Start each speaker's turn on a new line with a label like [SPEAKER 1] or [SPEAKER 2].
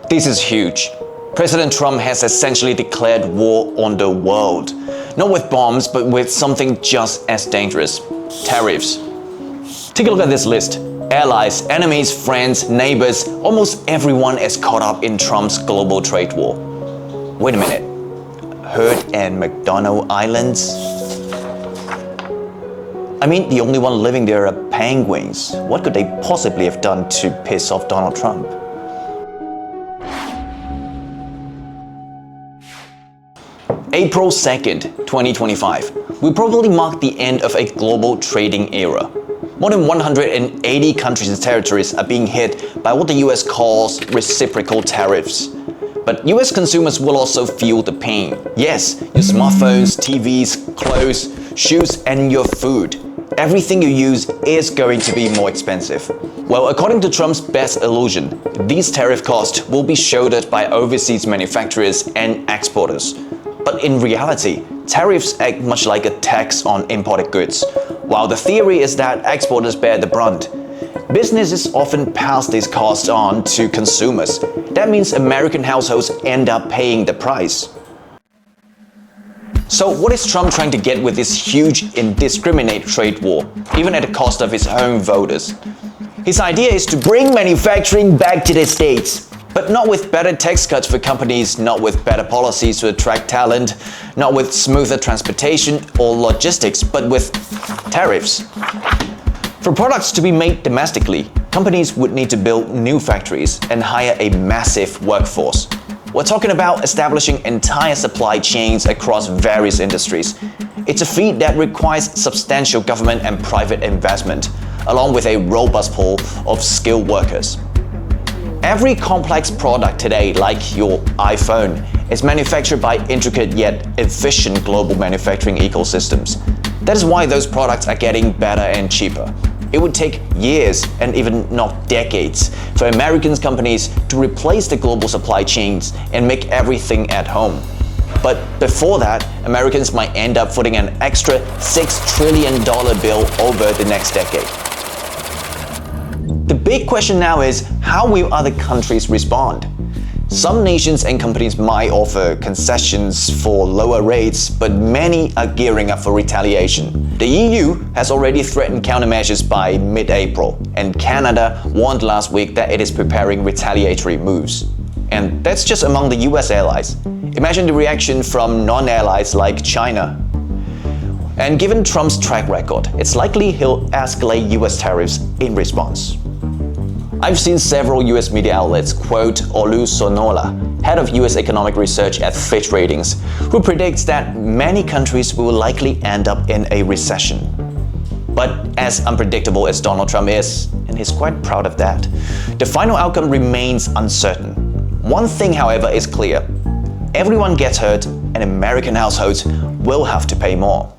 [SPEAKER 1] This is huge. President Trump has essentially declared war on the world. Not with bombs, but with something just as dangerous: tariffs. Take a look at this list. Allies, enemies, friends, neighbors, almost everyone is caught up in Trump's global trade war. Wait a minute. Heard and McDonald Islands? I mean, the only one living there are penguins. What could they possibly have done to piss off Donald Trump? April 2nd, 2025 will probably mark the end of a global trading era. More than 180 countries and territories are being hit by what the US calls reciprocal tariffs. But US consumers will also feel the pain. Yes, your smartphones, TVs, clothes, shoes, and your food. Everything you use is going to be more expensive. Well, according to Trump's best illusion, these tariff costs will be shouldered by overseas manufacturers and exporters. But in reality, tariffs act much like a tax on imported goods, while the theory is that exporters bear the brunt. Businesses often pass these costs on to consumers. That means American households end up paying the price. So what is Trump trying to get with this huge, indiscriminate trade war, even at the cost of his own voters? His idea is to bring manufacturing back to the States, but not with better tax cuts for companies, not with better policies to attract talent, not with smoother transportation or logistics, but with tariffs. For products to be made domestically, companies would need to build new factories and hire a massive workforce. We're talking about establishing entire supply chains across various industries. It's a feat that requires substantial government and private investment, along with a robust pool of skilled workers. Every complex product today, like your iPhone, is manufactured by intricate yet efficient global manufacturing ecosystems. That is why those products are getting better and cheaper. It would take years and even not decades for American companies to replace the global supply chains and make everything at home. But before that, Americans might end up footing an extra $6 trillion bill over the next decade. The big question now is, how will other countries respond? Some nations and companies might offer concessions for lower rates, but many are gearing up for retaliation. The EU has already threatened countermeasures by mid-April, and Canada warned last week that it is preparing retaliatory moves. And that's just among the US allies. Imagine the reaction from non-allies like China. And given Trump's track record, it's likely he'll escalate US tariffs in response. I've seen several US media outlets quote Olu Sonola, head of US economic research at Fitch Ratings, who predicts that many countries will likely end up in a recession. But as unpredictable as Donald Trump is, and he's quite proud of that, the final outcome remains uncertain. One thing, however, is clear. Everyone gets hurt, and American households will have to pay more.